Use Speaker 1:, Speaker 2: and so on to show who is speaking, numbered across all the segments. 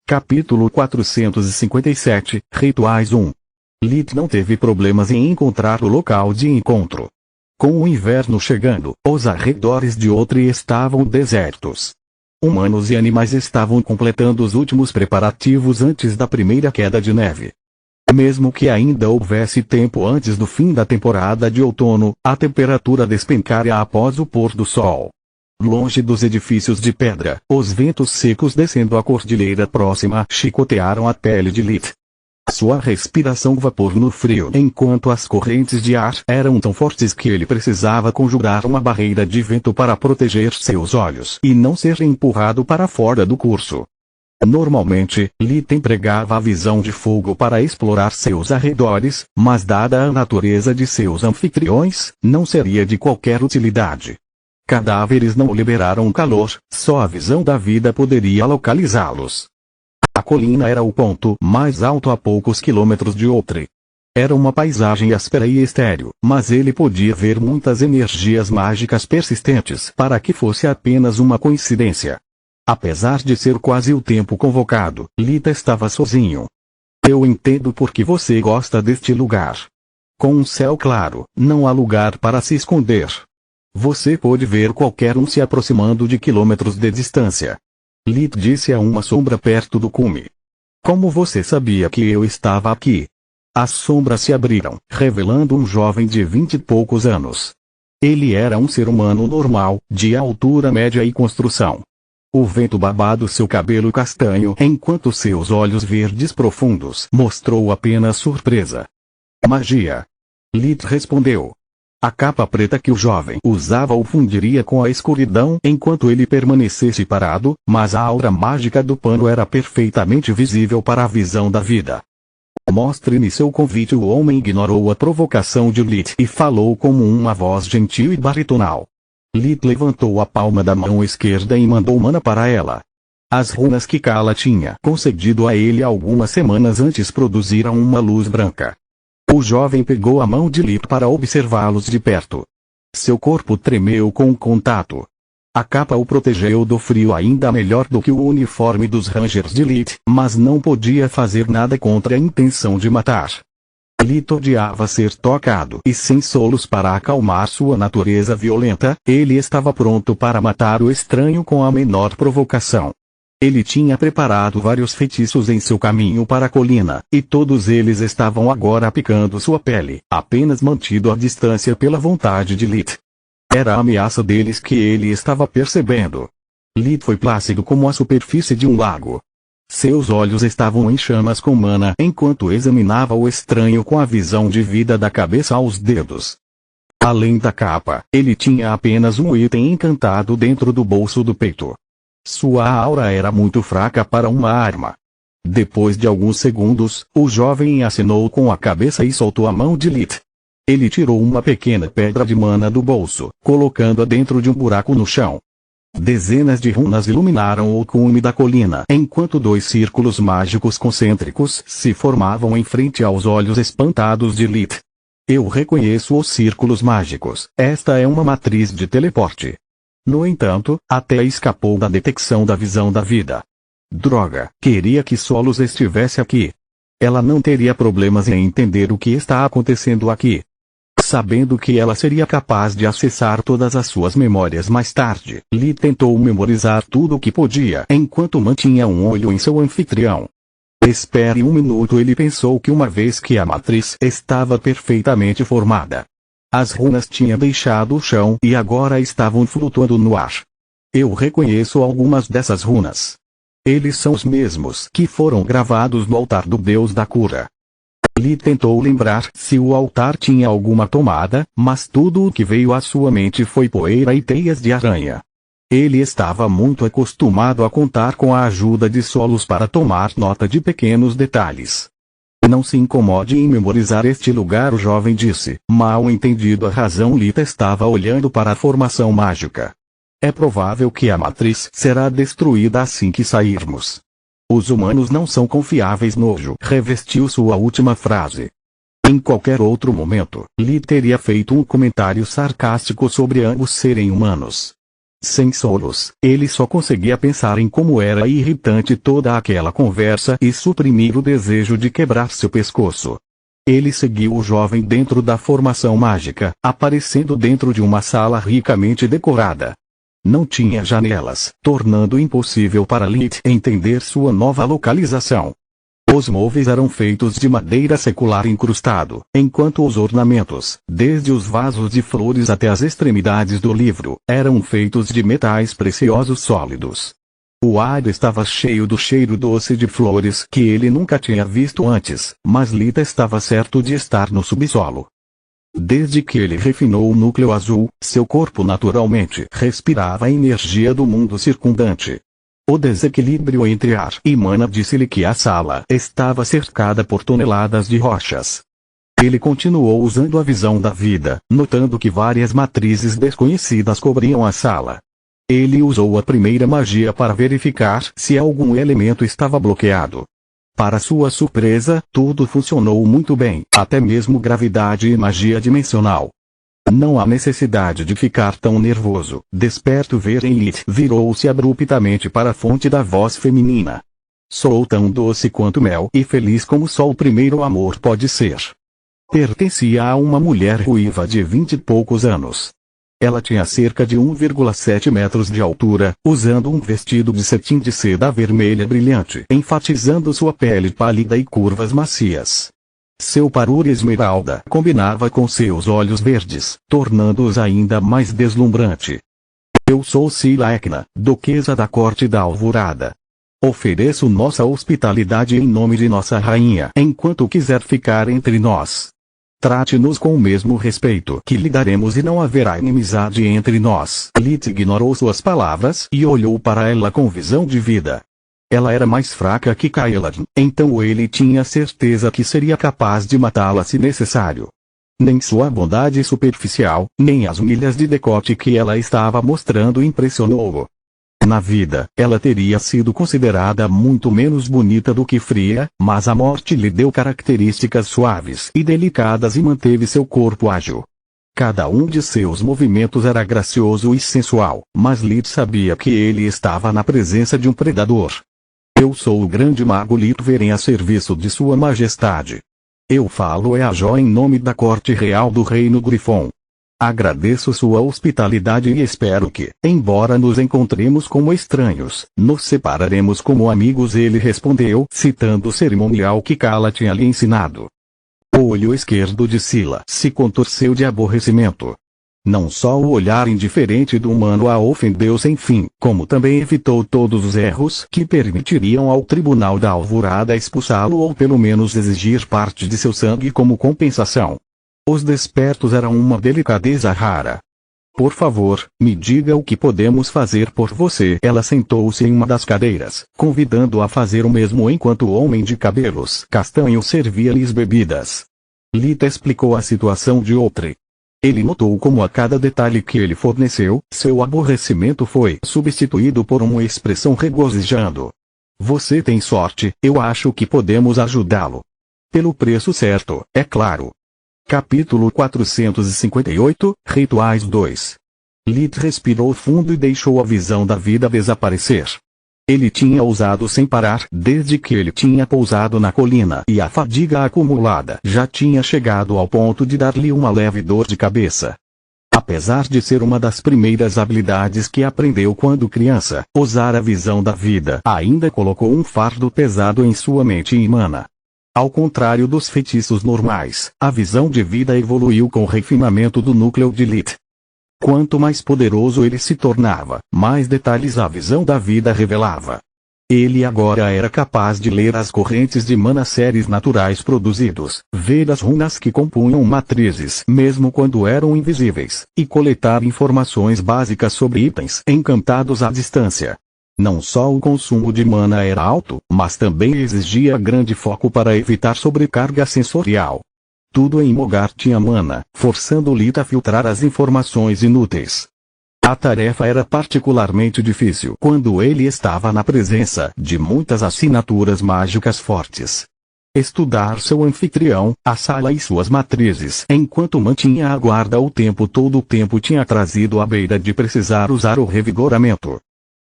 Speaker 1: Capítulo 457, Rituais 1. Lit não teve problemas em encontrar o local de encontro. Com o inverno chegando, os arredores de Outri estavam desertos. Humanos e animais estavam completando os últimos preparativos antes da primeira queda de neve. Mesmo que ainda houvesse tempo antes do fim da temporada de outono, a temperatura despencara após o pôr do sol. Longe dos edifícios de pedra, os ventos secos descendo a cordilheira próxima chicotearam a pele de Lit. Sua respiração vapor no frio, enquanto as correntes de ar eram tão fortes que ele precisava conjurar uma barreira de vento para proteger seus olhos e não ser empurrado para fora do curso. Normalmente, Lit empregava a visão de fogo para explorar seus arredores, mas dada a natureza de seus anfitriões, não seria de qualquer utilidade. Cadáveres não liberaram calor, só a visão da vida poderia localizá-los. A colina era o ponto mais alto a poucos quilômetros de Outri. Era uma paisagem áspera e estéril, mas ele podia ver muitas energias mágicas persistentes para que fosse apenas uma coincidência. Apesar de ser quase o tempo convocado, Lita estava sozinho. Eu entendo por que você gosta deste lugar. Com um céu claro, não há lugar para se esconder. Você pode ver qualquer um se aproximando de quilômetros de distância. Lit disse a uma sombra perto do cume. Como você sabia que eu estava aqui? As sombras se abriram, revelando um jovem de 20 e poucos anos. Ele era um ser humano normal, de altura média e construção. O vento babado seu cabelo castanho enquanto seus olhos verdes profundos mostrou apenas surpresa. Magia. Lit respondeu. A capa preta que o jovem usava o fundiria com a escuridão enquanto ele permanecesse parado, mas a aura mágica do pano era perfeitamente visível para a visão da vida. Mostre-me seu convite. O homem ignorou a provocação de Lit e falou como uma voz gentil e baritonal. Lit levantou a palma da mão esquerda e mandou mana para ela. As runas que Kala tinha concedido a ele algumas semanas antes produziram uma luz branca. O jovem pegou a mão de Lit para observá-los de perto. Seu corpo tremeu com o contato. A capa o protegeu do frio ainda melhor do que o uniforme dos Rangers de Lit, mas não podia fazer nada contra a intenção de matar. Lit odiava ser tocado e sem solos para acalmar sua natureza violenta, ele estava pronto para matar o estranho com a menor provocação. Ele tinha preparado vários feitiços em seu caminho para a colina, e todos eles estavam agora picando sua pele, apenas mantido à distância pela vontade de Lit. Era a ameaça deles que ele estava percebendo. Lit foi plácido como a superfície de um lago. Seus olhos estavam em chamas com mana enquanto examinava o estranho com a visão de vida da cabeça aos dedos. Além da capa, ele tinha apenas um item encantado dentro do bolso do peito. Sua aura era muito fraca para uma arma. Depois de alguns segundos, o jovem acenou com a cabeça e soltou a mão de Lit. Ele tirou uma pequena pedra de mana do bolso, colocando-a dentro de um buraco no chão. Dezenas de runas iluminaram o cume da colina, enquanto dois círculos mágicos concêntricos se formavam em frente aos olhos espantados de Lit. Eu reconheço os círculos mágicos. Esta é uma matriz de teleporte. No entanto, até escapou da detecção da visão da vida. Droga, queria que Solos estivesse aqui. Ela não teria problemas em entender o que está acontecendo aqui. Sabendo que ela seria capaz de acessar todas as suas memórias mais tarde, Lee tentou memorizar tudo o que podia enquanto mantinha um olho em seu anfitrião. Espere um minuto. Ele pensou que uma vez que a matriz estava perfeitamente formada, as runas tinham deixado o chão e agora estavam flutuando no ar. Eu reconheço algumas dessas runas. Eles são os mesmos que foram gravados no altar do deus da cura. Lee tentou lembrar se o altar tinha alguma tomada, mas tudo o que veio à sua mente foi poeira e teias de aranha. Ele estava muito acostumado a contar com a ajuda de Solos para tomar nota de pequenos detalhes. Não se incomode em memorizar este lugar, o jovem disse. Mal entendido a razão, Lita estava olhando para a formação mágica. É provável que a matriz será destruída assim que sairmos. Os humanos não são confiáveis. Nojo revestiu sua última frase. Em qualquer outro momento, Lee teria feito um comentário sarcástico sobre ambos serem humanos. Sem solos, ele só conseguia pensar em como era irritante toda aquela conversa e suprimir o desejo de quebrar seu pescoço. Ele seguiu o jovem dentro da formação mágica, aparecendo dentro de uma sala ricamente decorada. Não tinha janelas, tornando impossível para Lilith entender sua nova localização. Os móveis eram feitos de madeira secular incrustado, enquanto os ornamentos, desde os vasos de flores até as extremidades do livro, eram feitos de metais preciosos sólidos. O ar estava cheio do cheiro doce de flores que ele nunca tinha visto antes, mas Lita estava certo de estar no subsolo. Desde que ele refinou o núcleo azul, seu corpo naturalmente respirava a energia do mundo circundante. O desequilíbrio entre ar e mana disse-lhe que a sala estava cercada por toneladas de rochas. Ele continuou usando a visão da vida, notando que várias matrizes desconhecidas cobriam a sala. Ele usou a primeira magia para verificar se algum elemento estava bloqueado. Para sua surpresa, tudo funcionou muito bem, até mesmo gravidade e magia dimensional. Não há necessidade de ficar tão nervoso. Desperto ver Lilith virou-se abruptamente para a fonte da voz feminina. Sou tão doce quanto mel e feliz como só o primeiro amor pode ser. Pertencia a uma mulher ruiva de 20 e poucos anos. Ela tinha cerca de 1,7 metros de altura, usando um vestido de cetim de seda vermelha brilhante, enfatizando sua pele pálida e curvas macias. Seu parure esmeralda combinava com seus olhos verdes, tornando-os ainda mais deslumbrante. Eu sou Sila Ekna, duquesa da corte da Alvorada. Ofereço nossa hospitalidade em nome de nossa rainha, enquanto quiser ficar entre nós. Trate-nos com o mesmo respeito que lhe daremos e não haverá inimizade entre nós. Lilith ignorou suas palavras e olhou para ela com visão de vida. Ela era mais fraca que Kaeladin, então ele tinha certeza que seria capaz de matá-la se necessário. Nem sua bondade superficial, nem as milhas de decote que ela estava mostrando impressionou-o. Na vida, ela teria sido considerada muito menos bonita do que fria, mas a morte lhe deu características suaves e delicadas e manteve seu corpo ágil. Cada um de seus movimentos era gracioso e sensual, mas Lilith sabia que ele estava na presença de um predador. Eu sou o grande mago Litveren a serviço de sua majestade. Eu falo a Jó em nome da corte real do reino Grifon. Agradeço sua hospitalidade e espero que, embora nos encontremos como estranhos, nos separaremos como amigos. Ele respondeu, citando o cerimonial que Kala tinha lhe ensinado. O olho esquerdo de Sila se contorceu de aborrecimento. Não só o olhar indiferente do humano a ofendeu sem fim, como também evitou todos os erros que permitiriam ao tribunal da Alvorada expulsá-lo ou pelo menos exigir parte de seu sangue como compensação. Os despertos eram uma delicadeza rara. Por favor, me diga o que podemos fazer por você. Ela sentou-se em uma das cadeiras, convidando-o a fazer o mesmo enquanto o homem de cabelos castanhos servia-lhes bebidas. Lita explicou a situação de Outre. Ele notou como a cada detalhe que ele forneceu, seu aborrecimento foi substituído por uma expressão regozijando. Você tem sorte, eu acho que podemos ajudá-lo. Pelo preço certo, é claro. Capítulo 458, Rituais 2. Lilith respirou fundo e deixou a visão da vida desaparecer. Ele tinha usado sem parar desde que ele tinha pousado na colina e a fadiga acumulada já tinha chegado ao ponto de dar-lhe uma leve dor de cabeça. Apesar de ser uma das primeiras habilidades que aprendeu quando criança, usar a visão da vida ainda colocou um fardo pesado em sua mente e mana. Ao contrário dos feitiços normais, a visão de vida evoluiu com o refinamento do núcleo de Lilith. Quanto mais poderoso ele se tornava, mais detalhes a visão da vida revelava. Ele agora era capaz de ler as correntes de mana seres naturais produzidos, ver as runas que compunham matrizes mesmo quando eram invisíveis, e coletar informações básicas sobre itens encantados à distância. Não só o consumo de mana era alto, mas também exigia grande foco para evitar sobrecarga sensorial. Tudo em Mogar tinha mana, forçando Lilith a filtrar as informações inúteis. A tarefa era particularmente difícil quando ele estava na presença de muitas assinaturas mágicas fortes. estudar seu anfitrião, a sala e suas matrizes. Enquanto mantinha a guarda o tempo todo, o tempo tinha trazido à beira de precisar usar o revigoramento.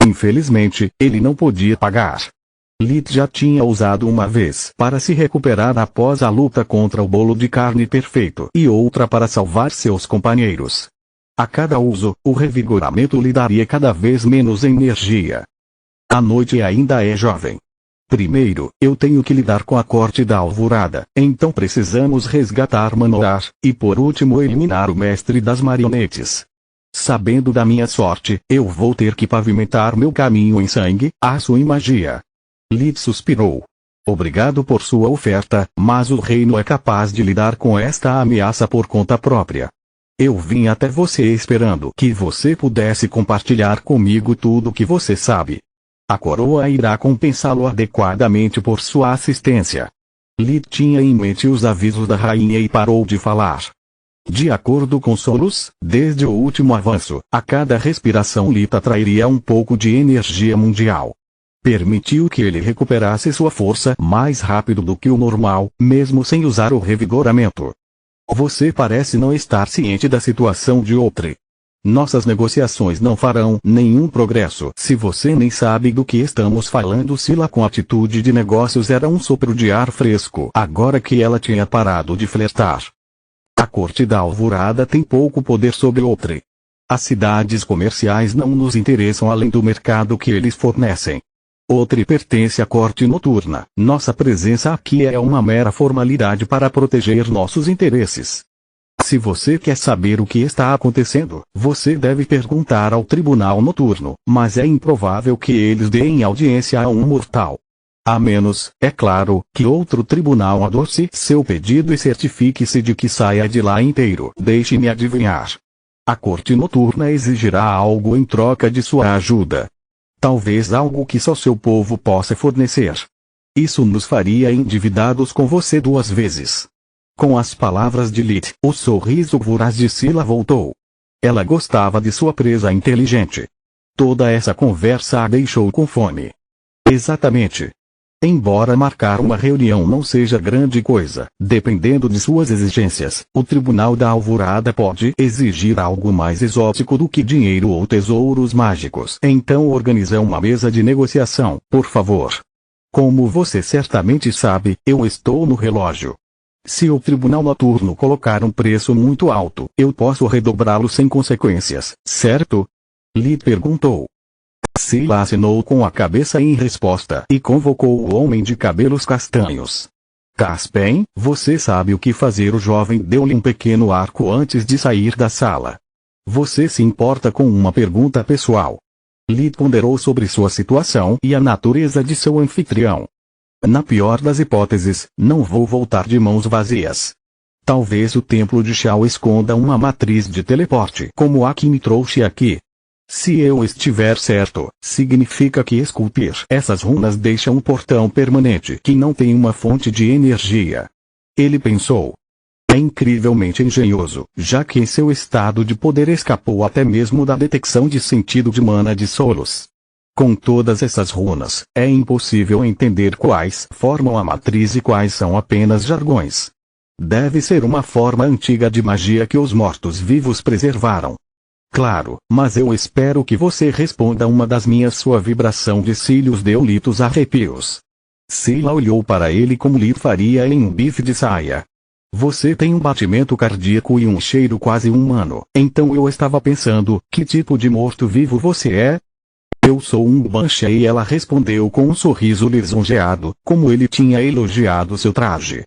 Speaker 1: Infelizmente, ele não podia pagar. Lit já tinha usado uma vez para se recuperar após a luta contra o bolo de carne perfeito e outra para salvar seus companheiros. A cada uso, o revigoramento lhe daria cada vez menos energia. A noite ainda é jovem. Primeiro, eu tenho que lidar com a corte da alvorada, então precisamos resgatar Manoar, e por último eliminar o mestre das marionetes. Sabendo da minha sorte, eu vou ter que pavimentar meu caminho em sangue, aço e magia. Lit suspirou. Obrigado por sua oferta, mas o reino é capaz de lidar com esta ameaça por conta própria. Eu vim até você esperando que você pudesse compartilhar comigo tudo o que você sabe. A coroa irá compensá-lo adequadamente por sua assistência. Lit tinha em mente os avisos da rainha e parou de falar. De acordo com Solos, desde o último avanço, a cada respiração Lit atrairia um pouco de energia mundial. Permitiu que ele recuperasse sua força mais rápido do que o normal, mesmo sem usar o revigoramento. Você parece não estar ciente da situação de Outri. Nossas negociações não farão nenhum progresso se você nem sabe do que estamos falando. Sila com atitude de negócios era um sopro de ar fresco agora que ela tinha parado de flertar. A corte da alvorada tem pouco poder sobre Outri. As cidades comerciais não nos interessam além do mercado que eles fornecem. Outri pertence à corte noturna. Nossa presença aqui é uma mera formalidade para proteger nossos interesses. Se você quer saber o que está acontecendo, você deve perguntar ao tribunal noturno, mas é improvável que eles deem audiência a um mortal. A menos, é claro, que outro tribunal adoce seu pedido e certifique-se de que saia de lá inteiro. Deixe-me adivinhar. A corte noturna exigirá algo em troca de sua ajuda. Talvez algo que só seu povo possa fornecer. Isso nos faria endividados com você 2 vezes. Com as palavras de Lit, o sorriso voraz de Sila voltou. Ela gostava de sua presa inteligente. Toda essa conversa a deixou com fome. Exatamente. Embora marcar uma reunião não seja grande coisa, dependendo de suas exigências, o Tribunal da Alvorada pode exigir algo mais exótico do que dinheiro ou tesouros mágicos. Então organize uma mesa de negociação, por favor. Como você certamente sabe, eu estou no relógio. Se o Tribunal Noturno colocar um preço muito alto, eu posso redobrá-lo sem consequências, certo? Lit perguntou. Sila assinou com a cabeça em resposta e convocou o homem de cabelos castanhos. Caspen, você sabe o que fazer. O jovem deu-lhe um pequeno arco antes de sair da sala. Você se importa com uma pergunta pessoal? Lit ponderou sobre sua situação e a natureza de seu anfitrião. Na pior das hipóteses, não vou voltar de mãos vazias. Talvez o templo de Shao esconda uma matriz de teleporte como a que me trouxe aqui. Se eu estiver certo, significa que esculpir essas runas deixa um portão permanente que não tem uma fonte de energia. Ele pensou. É incrivelmente engenhoso, já que em seu estado de poder escapou até mesmo da detecção de sentido de mana de Solos. Com todas essas runas, é impossível entender quais formam a matriz e quais são apenas jargões. Deve ser uma forma antiga de magia que os mortos-vivos preservaram. Claro, mas eu espero que você responda uma das minhas. Sua vibração de cílios deu litos arrepios. Sila olhou para ele como Lit faria em um bife de saia. Você tem um batimento cardíaco e um cheiro quase humano. Então eu estava pensando, que tipo de morto-vivo você é? Eu sou um Banshee, e ela respondeu com um sorriso lisonjeado, como ele tinha elogiado seu traje.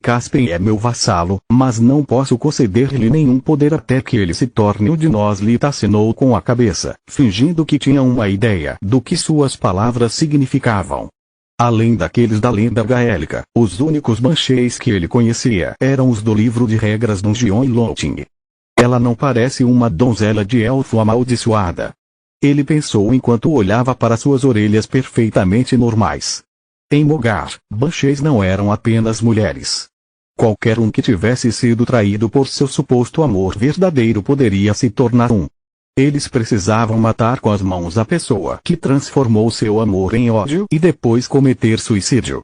Speaker 1: Caspen é meu vassalo, mas não posso conceder-lhe nenhum poder até que ele se torne um de nós. Lit assinou com a cabeça, fingindo que tinha uma ideia do que suas palavras significavam. Além daqueles da lenda gaélica, os únicos Banshees que ele conhecia eram os do livro de regras Dungeon Looting. Ela não parece uma donzela de elfo amaldiçoada. Ele pensou enquanto olhava para suas orelhas perfeitamente normais. Em Mogar, Banshees não eram apenas mulheres. Qualquer um que tivesse sido traído por seu suposto amor verdadeiro poderia se tornar um. Eles precisavam matar com as mãos a pessoa que transformou seu amor em ódio e depois cometer suicídio.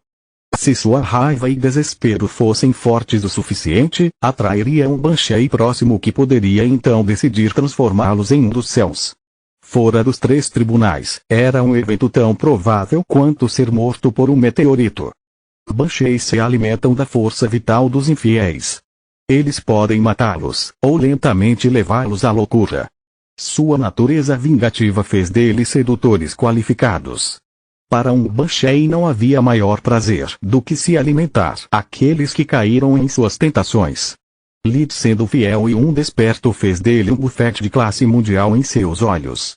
Speaker 1: Se sua raiva e desespero fossem fortes o suficiente, atrairia um Banshee próximo que poderia então decidir transformá-los em um dos céus. Fora dos 3 tribunais, era um evento tão provável quanto ser morto por um meteorito. Banshees se alimentam da força vital dos infiéis. Eles podem matá-los, ou lentamente levá-los à loucura. Sua natureza vingativa fez deles sedutores qualificados. Para um Banshee não havia maior prazer do que se alimentar aqueles que caíram em suas tentações. Lid, sendo fiel e um desperto, fez dele um bufete de classe mundial em seus olhos.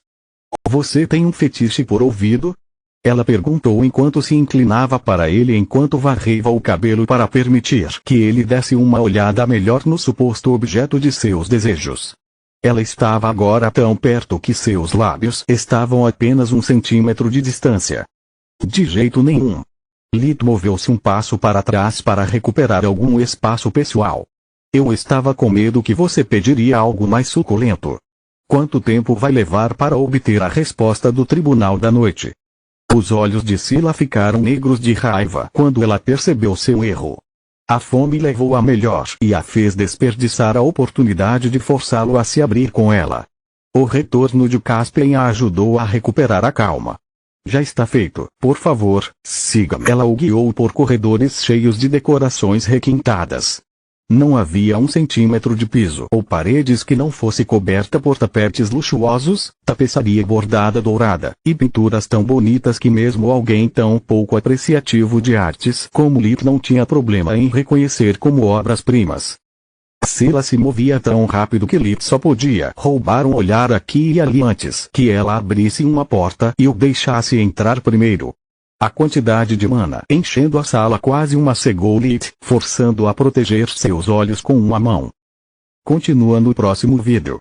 Speaker 1: Você tem um fetiche por ouvido? Ela perguntou enquanto se inclinava para ele enquanto varreva o cabelo para permitir que ele desse uma olhada melhor no suposto objeto de seus desejos. Ela estava agora tão perto que seus lábios estavam a apenas 1 centímetro de distância. De jeito nenhum. Lid moveu-se um passo para trás para recuperar algum espaço pessoal. Eu estava com medo que você pediria algo mais suculento. Quanto tempo vai levar para obter a resposta do tribunal da noite? Os olhos de Scylla ficaram negros de raiva quando ela percebeu seu erro. A fome levou a melhor e a fez desperdiçar a oportunidade de forçá-lo a se abrir com ela. O retorno de Caspian a ajudou a recuperar a calma. Já está feito, por favor, siga-me. Ela o guiou por corredores cheios de decorações requintadas. Não havia 1 centímetro de piso ou paredes que não fosse coberta por tapetes luxuosos, tapeçaria bordada dourada, e pinturas tão bonitas que mesmo alguém tão pouco apreciativo de artes como Lid não tinha problema em reconhecer como obras-primas. Scylla se movia tão rápido que Lid só podia roubar um olhar aqui e ali antes que ela abrisse uma porta e o deixasse entrar primeiro. A quantidade de mana enchendo a sala quase uma cegou Lid, forçando-a a proteger seus olhos com uma mão. Continua no próximo vídeo.